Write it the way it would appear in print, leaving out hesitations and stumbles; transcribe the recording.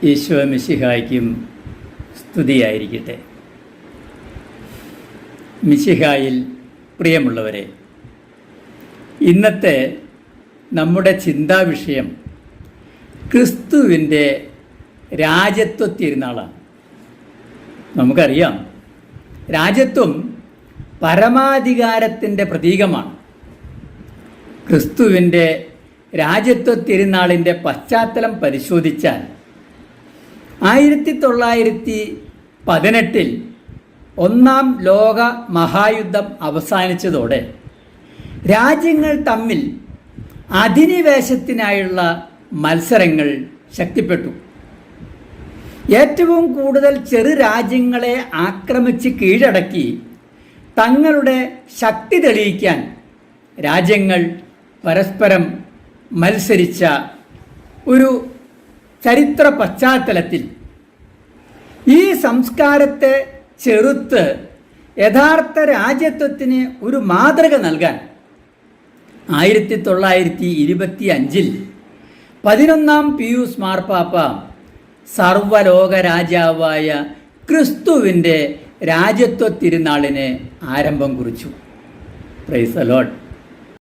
ഈശോ മിശിഹായ്ക്കും സ്തുതിയായിരിക്കട്ടെ. മിശിഹായിൽ പ്രിയമുള്ളവരെ, ഇന്നത്തെ നമ്മുടെ ചിന്താവിഷയം ക്രിസ്തുവിൻ്റെ രാജത്വ തിരുനാളാണ്. നമുക്കറിയാം, രാജത്വം പരമാധികാരത്തിൻ്റെ പ്രതീകമാണ്. ക്രിസ്തുവിൻ്റെ രാജത്വ തിരുനാളിൻ്റെ പശ്ചാത്തലം പരിശോധിച്ചാൽ 1918 ഒന്നാം ലോക മഹായുദ്ധം അവസാനിച്ചതോടെ രാജ്യങ്ങൾ തമ്മിൽ അധിനിവേശത്തിനായുള്ള മത്സരങ്ങൾ ശക്തിപ്പെട്ടു. ഏറ്റവും കൂടുതൽ ചെറു രാജ്യങ്ങളെ ആക്രമിച്ച് കീഴടക്കി തങ്ങളുടെ ശക്തി തെളിയിക്കാൻ രാജ്യങ്ങൾ പരസ്പരം മത്സരിച്ച ഒരു ചരിത്ര പശ്ചാത്തലത്തിൽ ഈ സംസ്കാരത്തെ ചെറുത്ത് യഥാർത്ഥ രാജ്യത്വത്തിന് ഒരു മാതൃക നൽകാൻ 1925 11-ാം പിയൂസ് മാർപ്പാപ്പ സർവ്വലോക രാജാവായ ക്രിസ്തുവിൻ്റെ രാജത്വ തിരുനാളിന് ആരംഭം കുറിച്ചു. Praise the Lord.